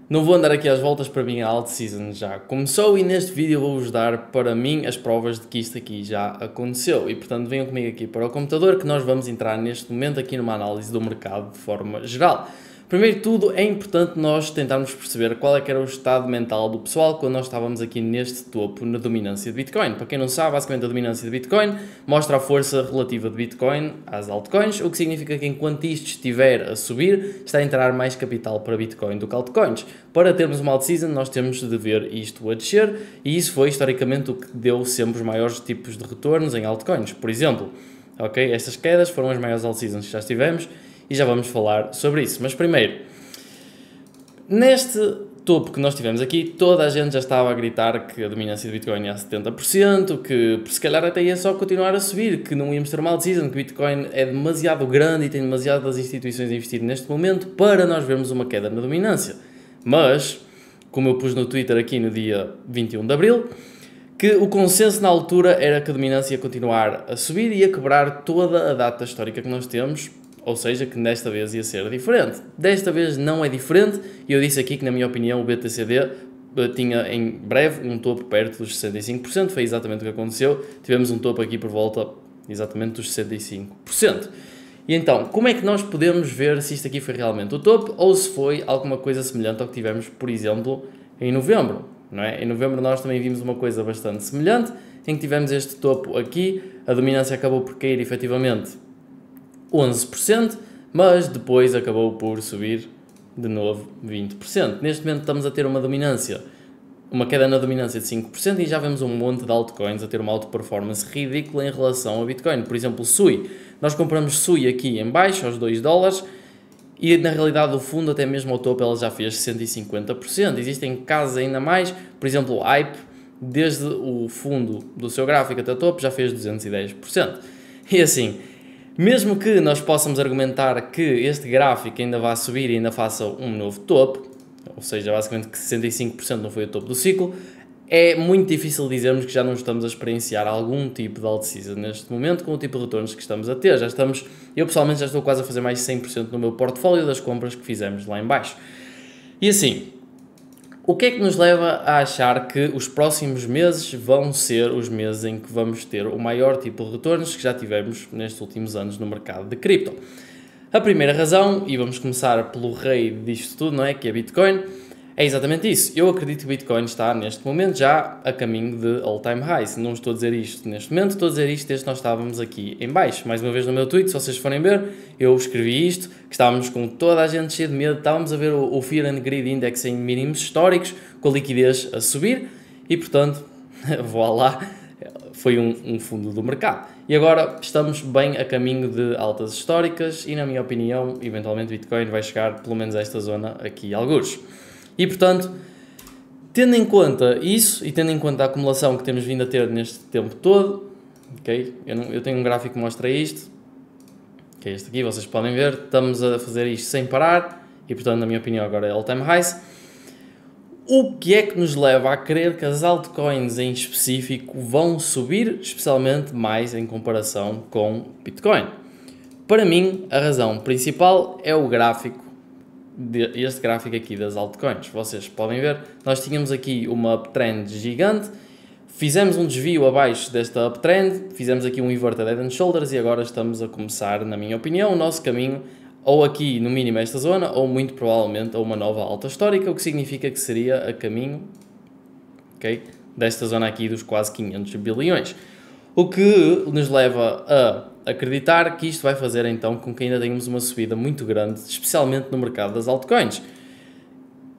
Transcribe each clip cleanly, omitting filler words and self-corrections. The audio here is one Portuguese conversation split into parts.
Não vou andar aqui às voltas, para mim a alt season já começou e neste vídeo vou-vos dar para mim as provas de que isto aqui já aconteceu e portanto venham comigo aqui para o computador que nós vamos entrar neste momento aqui numa análise do mercado de forma geral. Primeiro de tudo é importante nós tentarmos perceber qual é que era o estado mental do pessoal quando nós estávamos aqui neste topo na dominância de Bitcoin. Para quem não sabe, basicamente a dominância de Bitcoin mostra a força relativa de Bitcoin às altcoins, o que significa que enquanto isto estiver a subir, está a entrar mais capital para Bitcoin do que altcoins. Para termos uma alt season, nós temos de ver isto a descer e isso foi historicamente o que deu sempre os maiores tipos de retornos em altcoins. Por exemplo, estas quedas foram as maiores alt seasons que já tivemos e já vamos falar sobre isso. Mas primeiro, neste topo que nós tivemos aqui, toda a gente já estava a gritar que a dominância de Bitcoin ia a 70%, que se calhar até ia só continuar a subir, que não íamos ter uma alt season, que Bitcoin é demasiado grande e tem demasiadas instituições a investir neste momento para nós vermos uma queda na dominância. Mas, como eu pus no Twitter aqui no dia 21 de Abril, que o consenso na altura era que a dominância ia continuar a subir e ia quebrar toda a data histórica que nós temos, ou seja, que desta vez ia ser diferente. Desta vez não é diferente e eu disse aqui que, na minha opinião, o BTCD tinha em breve um topo perto dos 65%, foi exatamente o que aconteceu, tivemos um topo aqui por volta exatamente dos 65%. E então, como é que nós podemos ver se isto aqui foi realmente o topo ou se foi alguma coisa semelhante ao que tivemos, por exemplo, em novembro, não é? Em novembro nós também vimos uma coisa bastante semelhante, em que tivemos este topo aqui, a dominância acabou por cair efetivamente 11%, mas depois acabou por subir de novo 20%. Neste momento estamos a ter uma queda na dominância de 5% e já vemos um monte de altcoins a ter uma auto-performance ridícula em relação a Bitcoin. Por exemplo, Sui. Nós compramos Sui aqui em baixo, aos $2, e na realidade o fundo até mesmo ao topo ela já fez 150%. Existem casos ainda mais, por exemplo, o Hype, desde o fundo do seu gráfico até o topo, já fez 210%. E assim, mesmo que nós possamos argumentar que este gráfico ainda vá subir e ainda faça um novo topo, ou seja, basicamente que 65% não foi o topo do ciclo, é muito difícil dizermos que já não estamos a experienciar algum tipo de alt season neste momento com o tipo de retornos que estamos a ter. Eu pessoalmente já estou quase a fazer mais de 100% no meu portfólio das compras que fizemos lá em baixo. E assim, o que é que nos leva a achar que os próximos meses vão ser os meses em que vamos ter o maior tipo de retornos que já tivemos nestes últimos anos no mercado de cripto? A primeira razão, e vamos começar pelo rei disto tudo, não é? Que é Bitcoin, é exatamente isso. Eu acredito que Bitcoin está neste momento já a caminho de all-time highs. Não estou a dizer isto neste momento, estou a dizer isto desde que nós estávamos aqui em baixo. Mais uma vez no meu tweet, se vocês forem ver, eu escrevi isto, que estávamos com toda a gente cheia de medo, estávamos a ver o Fear and Greed Index em mínimos históricos, com a liquidez a subir, e portanto, voilà, foi um fundo do mercado. E agora estamos bem a caminho de altas históricas e, na minha opinião, eventualmente Bitcoin vai chegar pelo menos a esta zona aqui, algures. E, portanto, tendo em conta isso e tendo em conta a acumulação que temos vindo a ter neste tempo todo, ok? Eu tenho um gráfico que mostra isto, que é este aqui, vocês podem ver, estamos a fazer isto sem parar e, portanto, na minha opinião, agora é all-time highs. O que é que nos leva a crer que as altcoins em específico vão subir, especialmente mais em comparação com Bitcoin? Para mim, a razão principal é o gráfico. Este gráfico aqui das altcoins, vocês podem ver, nós tínhamos aqui uma uptrend gigante, fizemos um desvio abaixo desta uptrend, fizemos aqui um inverted head and shoulders e agora estamos a começar, na minha opinião, o nosso caminho ou aqui no mínimo esta zona ou muito provavelmente a uma nova alta histórica, o que significa que seria a caminho, desta zona aqui dos quase 500 bilhões. O que nos leva a acreditar que isto vai fazer então com que ainda tenhamos uma subida muito grande, especialmente no mercado das altcoins.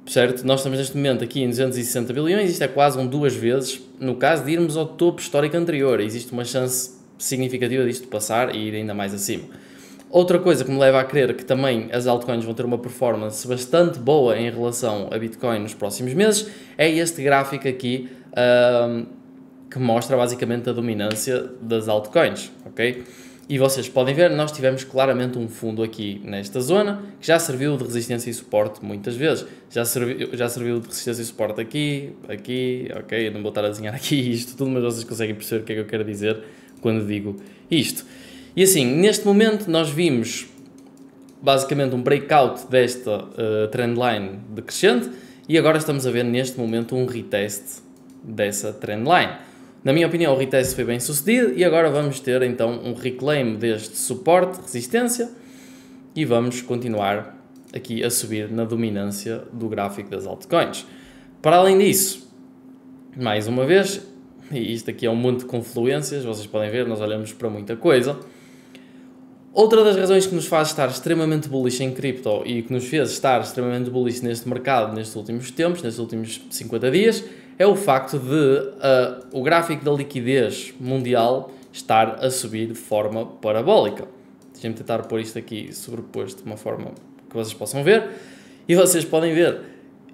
Certo? Nós estamos neste momento aqui em 260 bilhões, isto é quase duas vezes, no caso de irmos ao topo histórico anterior, existe uma chance significativa disto passar e ir ainda mais acima. Outra coisa que me leva a crer que também as altcoins vão ter uma performance bastante boa em relação a Bitcoin nos próximos meses é este gráfico aqui, que mostra basicamente a dominância das altcoins, ok? E vocês podem ver, nós tivemos claramente um fundo aqui nesta zona, que já serviu de resistência e suporte muitas vezes. Já serviu de resistência e suporte aqui, ok? Eu não vou estar a desenhar aqui isto tudo, mas vocês conseguem perceber o que é que eu quero dizer quando digo isto. E assim, neste momento nós vimos basicamente um breakout desta trendline decrescente, e agora estamos a ver neste momento um retest dessa trendline. Na minha opinião, o retest foi bem sucedido e agora vamos ter então um reclaim deste suporte, resistência, e vamos continuar aqui a subir na dominância do gráfico das altcoins. Para além disso, mais uma vez, e isto aqui é um monte de confluências, vocês podem ver, nós olhamos para muita coisa. Outra das razões que nos faz estar extremamente bullish em cripto e que nos fez estar extremamente bullish neste mercado nestes últimos tempos, nestes últimos 50 dias, é o facto de o gráfico da liquidez mundial estar a subir de forma parabólica. Deixem-me tentar pôr isto aqui sobreposto de uma forma que vocês possam ver. E vocês podem ver,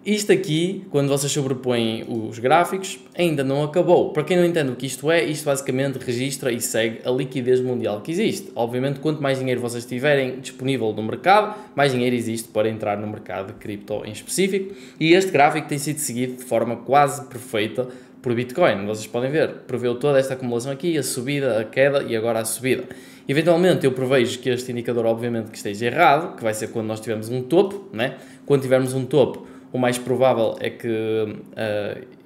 isto aqui, quando vocês sobrepõem os gráficos, ainda não acabou. Para quem não entende o que isto é, isto basicamente registra e segue a liquidez mundial que existe. Obviamente, quanto mais dinheiro vocês tiverem disponível no mercado, mais dinheiro existe para entrar no mercado de cripto em específico. E este gráfico tem sido seguido de forma quase perfeita por Bitcoin. Vocês podem ver, preveu toda esta acumulação aqui, a subida, a queda e agora a subida. Eventualmente eu prevejo que este indicador obviamente que esteja errado, que vai ser quando nós tivermos um topo, né? Quando tivermos um topo, o mais provável é que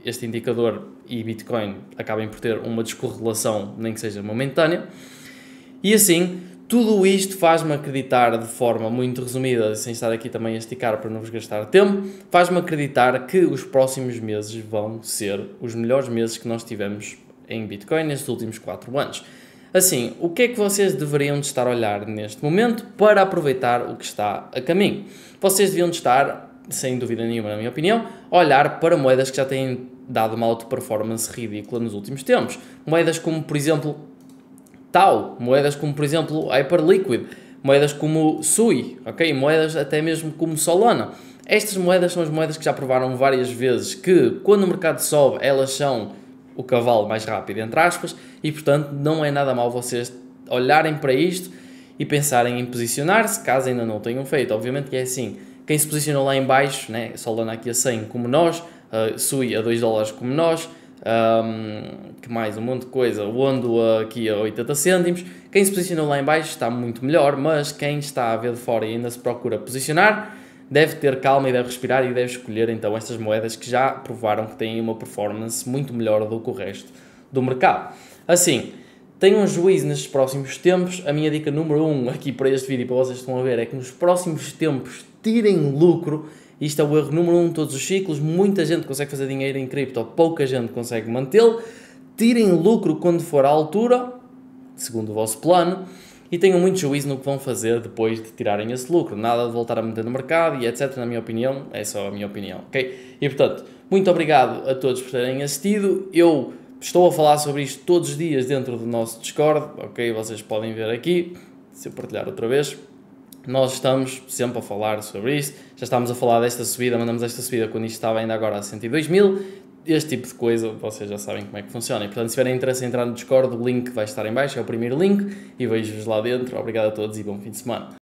este indicador e Bitcoin acabem por ter uma descorrelação, nem que seja momentânea. E assim, tudo isto faz-me acreditar de forma muito resumida, sem estar aqui também a esticar para não vos gastar tempo, faz-me acreditar que os próximos meses vão ser os melhores meses que nós tivemos em Bitcoin nestes últimos 4 anos. Assim, o que é que vocês deveriam de estar a olhar neste momento para aproveitar o que está a caminho? Vocês deviam de estar, sem dúvida nenhuma, na minha opinião, a olhar para moedas que já têm dado uma auto-performance ridícula nos últimos tempos. Moedas como, por exemplo, Tau, moedas como, por exemplo, Hyperliquid, moedas como Sui, ok? Moedas até mesmo como Solana. Estas moedas são as moedas que já provaram várias vezes que, quando o mercado sobe, elas são o cavalo mais rápido, entre aspas, e portanto não é nada mal vocês olharem para isto e pensarem em posicionar-se, caso ainda não o tenham feito. Obviamente que é assim, quem se posicionou lá em baixo, né, Solana aqui a 100 como nós, Sui a 2 dólares como nós, que mais um monte de coisa, o Ondo aqui a 80 cêntimos, quem se posicionou lá em baixo está muito melhor, mas quem está a ver de fora e ainda se procura posicionar, deve ter calma e deve respirar e deve escolher então estas moedas que já provaram que têm uma performance muito melhor do que o resto do mercado. Assim, tenham juízo nestes próximos tempos. A minha dica número 1 aqui para este vídeo, para vocês estão a ver, é que nos próximos tempos tirem lucro. Isto é o erro número 1 de todos os ciclos. Muita gente consegue fazer dinheiro em cripto, pouca gente consegue mantê-lo. Tirem lucro quando for à altura, segundo o vosso plano, e tenham muito juízo no que vão fazer depois de tirarem esse lucro. Nada de voltar a meter no mercado e etc. Na minha opinião, é só a minha opinião, ok? E portanto, muito obrigado a todos por terem assistido. Eu estou a falar sobre isto todos os dias dentro do nosso Discord, ok? Vocês podem ver aqui, se eu partilhar outra vez. Nós estamos sempre a falar sobre isto. Já estávamos a falar desta subida, mandamos esta subida quando isto estava ainda agora a 102 mil. Este tipo de coisa, vocês já sabem como é que funciona. E, portanto, se tiverem interesse em entrar no Discord, o link vai estar em baixo, é o primeiro link, e vejo-vos lá dentro. Obrigado a todos e bom fim de semana.